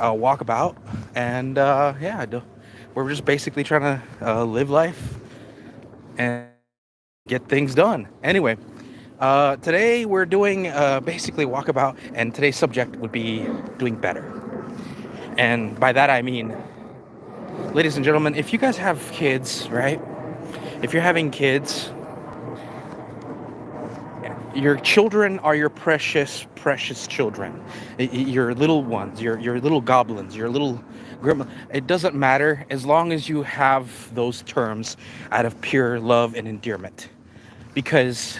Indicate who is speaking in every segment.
Speaker 1: walk about, and we're just basically trying to live life and get things done. Anyway, today we're doing basically walkabout, and today's subject would be doing better. And by that I mean, ladies and gentlemen, if you guys have kids, right? If you're having kids, your children are your precious, precious children. Your little ones, your little goblins, your little grandma. It doesn't matter as long as you have those terms out of pure love and endearment. Because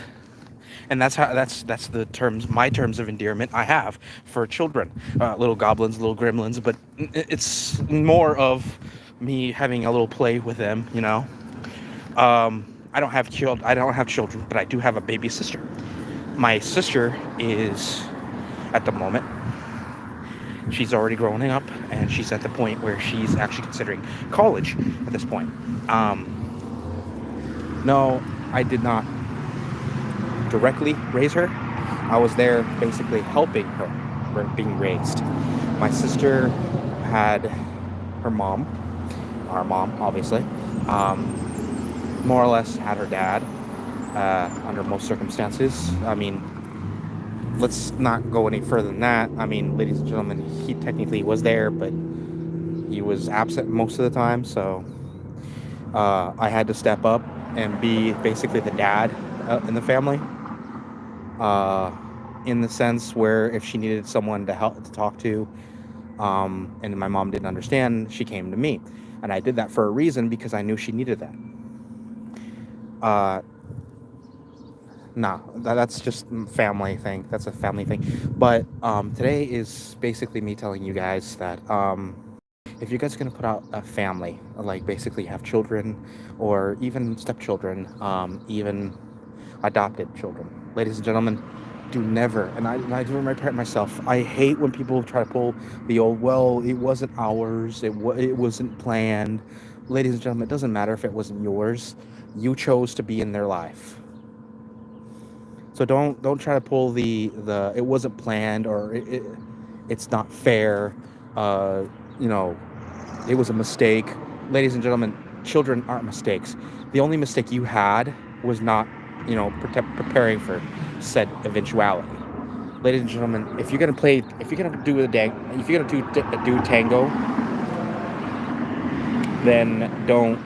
Speaker 1: and that's the terms, my terms of endearment I have for children, little goblins, little gremlins. But it's more of me having a little play with them, you know. I don't have children, but I do have a baby sister. My sister is, at the moment, she's already growing up, and she's at the point where she's actually considering college at this point. No, I did not directly raise her. I was there basically helping her being raised. My sister had her mom, our mom, obviously, more or less had her dad under most circumstances. I mean, let's not go any further than that. I mean, ladies and gentlemen, he technically was there, but he was absent most of the time. So I had to step up and be basically the dad in the family. In the sense where if she needed someone to help to talk to, and my mom didn't understand, she came to me, and I did that for a reason because I knew she needed that. Uh, no, that's just family thing. That's a family thing. But today is basically me telling you guys that if you guys are gonna put out a family, like basically have children, or even stepchildren, even adopted children, ladies and gentlemen, do never. And I do my parent myself. I hate when people try to pull the old, well, it wasn't ours. It wasn't planned. Ladies and gentlemen, it doesn't matter if it wasn't yours. You chose to be in their life. So don't try to pull the it wasn't planned, or it's not fair. Uh, you know, it was a mistake. Ladies and gentlemen, children aren't mistakes. The only mistake you had was not, preparing for said eventuality. Ladies and gentlemen, if you're gonna do do tango, then don't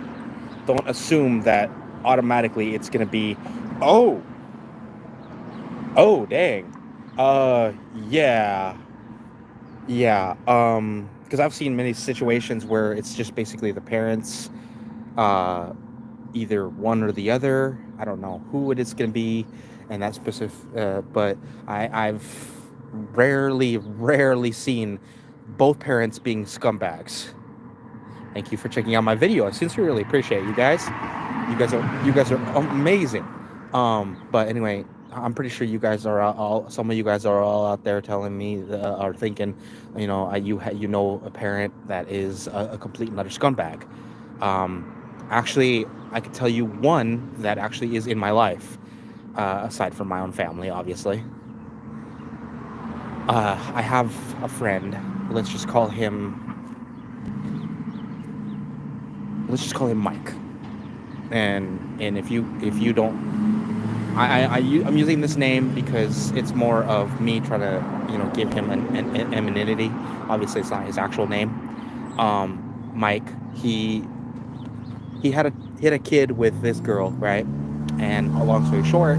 Speaker 1: assume that automatically it's gonna be, oh, oh, dang, uh, yeah, yeah, because I've seen many situations where it's just basically the parents, uh, either one or the other. I don't know who it is going to be, and that specific. But I've rarely seen both parents being scumbags. Thank you for checking out my video. I sincerely appreciate you guys. You guys are amazing. But anyway, I'm pretty sure you guys are all. Some of you guys are all out there telling me, are thinking, you know a parent that is a complete and utter scumbag. Actually, I could tell you one that actually is in my life, aside from my own family, obviously. I have a friend. Let's just call him. Let's just call him Mike. And if you don't, I'm using this name because it's more of me trying to give him an anonymity. Obviously, it's not his actual name. Mike. He had a kid with this girl, right? And a long story short,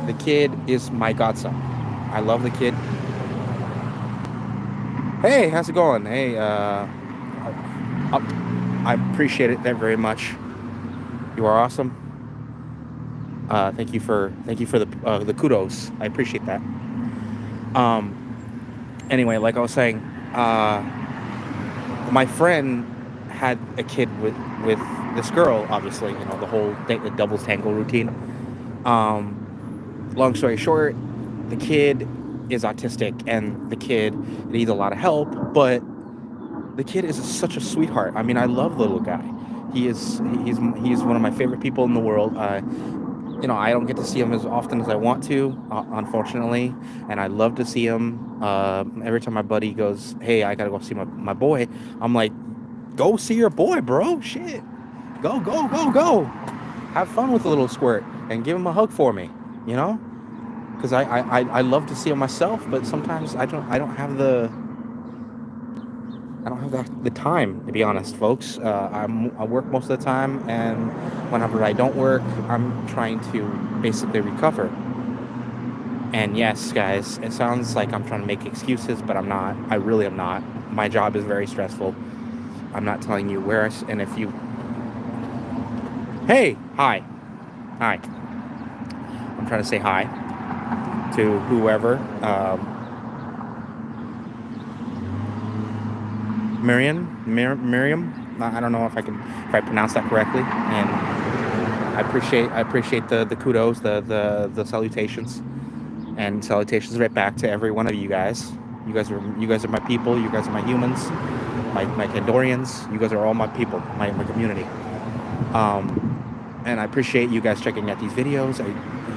Speaker 1: the kid is my godson. I love the kid. Hey, how's it going? Hey, I appreciate it very much. You are awesome. Thank you for the kudos. I appreciate that. Um, anyway, like I was saying, my friend had a kid with this girl. Obviously, the whole the doubles tango routine. Long story short, the kid is autistic, and the kid needs a lot of help. But the kid is such a sweetheart. I mean, I love the little guy. He's one of my favorite people in the world. I don't get to see him as often as I want to, unfortunately, and I love to see him. Every time my buddy goes, "Hey, I gotta go see my boy," I'm like, "Go see your boy, bro! Shit, go, go, go, go! Have fun with the little squirt and give him a hug for me, you know? Because I love to see him myself, but sometimes I don't have the time, to be honest, folks. I work most of the time, and whenever I don't work, I'm trying to basically recover. And yes, guys, it sounds like I'm trying to make excuses, but I'm not. I really am not. My job is very stressful. I'm not telling you where and if you... Hey, hi. Hi. I'm trying to say hi to whoever. Miriam. I don't know if I pronounced that correctly, and I appreciate the kudos, the salutations, and salutations right back to every one of you guys. You guys are my people. You guys are my humans, my Kandorians. You guys are all my people, my community. And I appreciate you guys checking out these videos.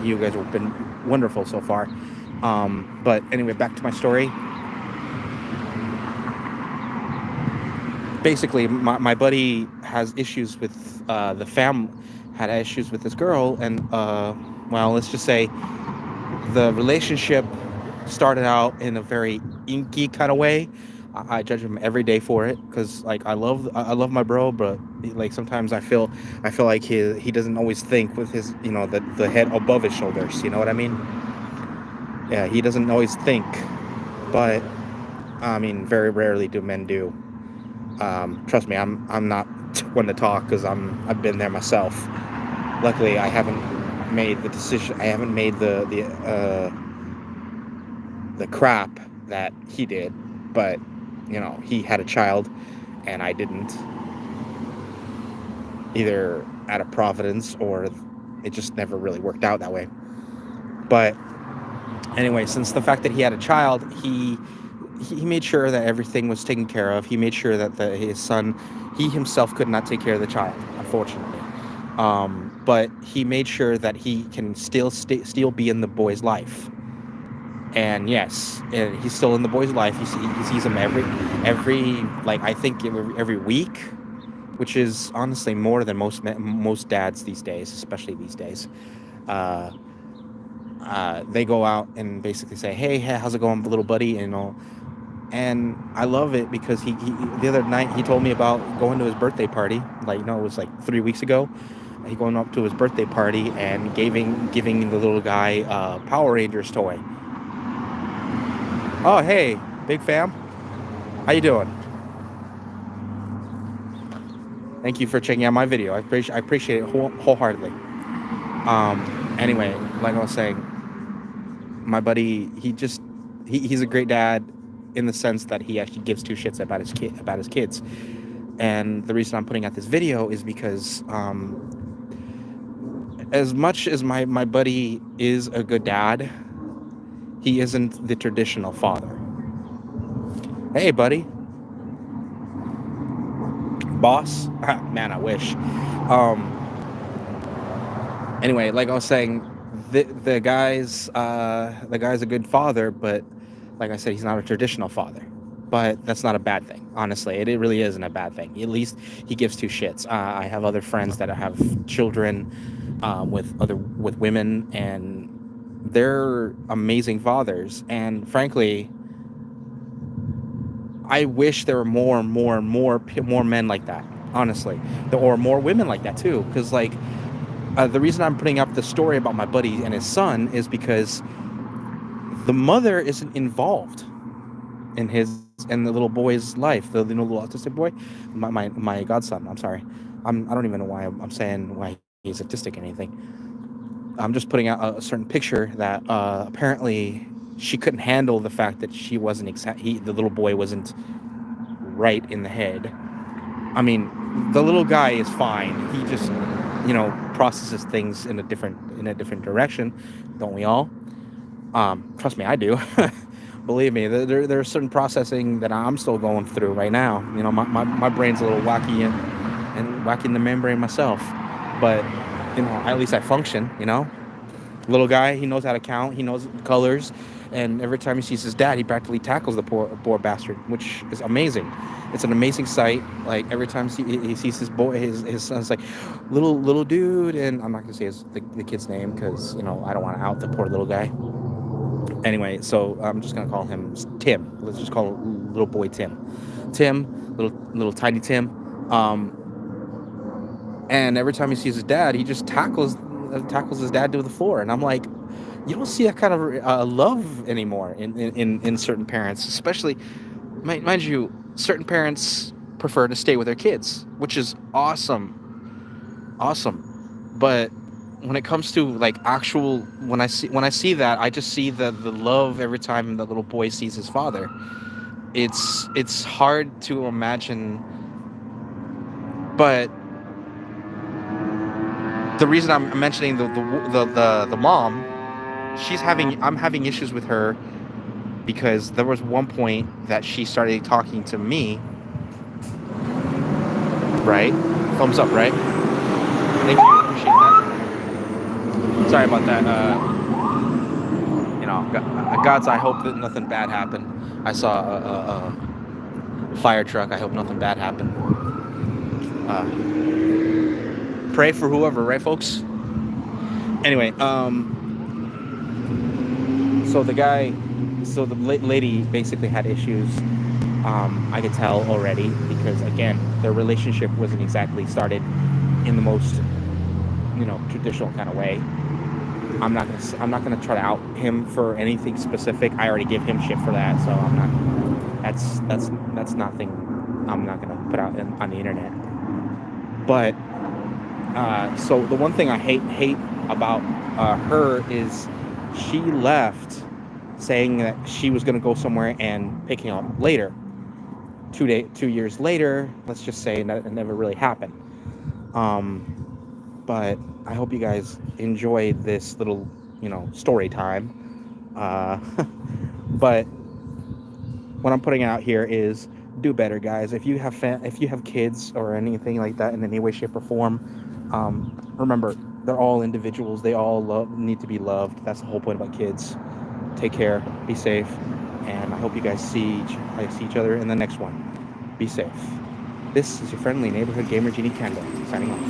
Speaker 1: You guys have been wonderful so far. But anyway, back to my story. Basically, my buddy has issues with the had issues with this girl, and well, let's just say the relationship started out in a very inky kind of way. I judge him every day for it, because like I love my bro, but like sometimes I feel like he doesn't always think with his, the head above his shoulders. You know what I mean? Yeah, he doesn't always think, but I mean, very rarely do men do. Trust me, I'm not one to talk, because I've been there myself. Luckily, I haven't made the decision. I haven't made the crap that he did, but he had a child, and I didn't. Either out of providence, or it just never really worked out that way. But anyway, since the fact that he had a child, he made sure that everything was taken care of. He made sure that his son, he himself could not take care of the child, unfortunately. But he made sure that he can still be in the boy's life. And yes, he's still in the boy's life. He sees him every like, I think every week, which is honestly more than most dads these days, especially these days. They go out and basically say, "Hey, how's it going, little buddy?" And I love it, because he the other night he told me about going to his birthday party. Like, it was like 3 weeks ago. He going up to his birthday party and giving the little guy a Power Rangers toy. Oh, hey, big fam. How you doing? Thank you for checking out my video. I appreciate it wholeheartedly. Anyway, like I was saying, my buddy, he's a great dad, in the sense that he actually gives two shits about his kids. And the reason I'm putting out this video is because as much as my buddy is a good dad, he isn't the traditional father. Hey, buddy. Boss? Man, I wish. Anyway, like I was saying, the guy's a good father, but like I said, he's not a traditional father. But that's not a bad thing, honestly. It really isn't a bad thing. At least he gives two shits. I have other friends that have children with women, and they're amazing fathers. And frankly, I wish there were more men like that, honestly, or more women like that too. Because like, the reason I'm putting up the story about my buddy and his son is because the mother isn't involved in the little boy's life, the little autistic boy, my godson. I'm sorry, I don't even know why I'm saying why he's autistic or anything. I'm just putting out a certain picture that apparently she couldn't handle the fact that she wasn't the little boy wasn't right in the head. I mean, the little guy is fine. He just processes things in a different direction, don't we all? Trust me, I do. Believe me, there's certain processing that I'm still going through right now. My brain's a little wacky and wacky in the membrane myself. But at least I function, Little guy, he knows how to count, he knows colors, and every time he sees his dad, he practically tackles the poor bastard, which is amazing. It's an amazing sight. Like every time he sees his son's like, little dude, and I'm not gonna say the kid's name because I don't want to out the poor little guy. Anyway, so I'm just gonna call him Tim. Let's just call him little boy Tim. Little tiny Tim. Um, and every time he sees his dad, he just tackles his dad to the floor, and I'm like, you don't see that kind of love anymore in certain parents, especially, mind you, certain parents prefer to stay with their kids, which is awesome. But when it comes to like actual, when I see that, I just see the love every time the little boy sees his father. It's hard to imagine, but the reason I'm mentioning the mom, I'm having issues with her because there was one point that she started talking to me. Right? Thumbs up, right? Thank you, appreciate that. Sorry about that. God's, I hope that nothing bad happened. I saw a fire truck. I hope nothing bad happened. Pray for whoever, right, folks? Anyway, so the lady basically had issues. I could tell already because again, their relationship wasn't exactly started in the most, traditional kind of way. I'm not gonna try to out him for anything specific. I already give him shit for that, so I'm not. That's nothing. I'm not gonna put out on the internet. But so the one thing I hate about her is she left saying that she was gonna go somewhere and pick him up later. 2 years later, let's just say that it never really happened. But I hope you guys enjoy this little, story time. But what I'm putting out here is do better, guys. If you have kids or anything like that in any way, shape, or form, remember they're all individuals. They all need to be loved. That's the whole point about kids. Take care. Be safe. And I hope you guys see each other in the next one. Be safe. This is your friendly neighborhood gamer, Genie Kendall, signing off.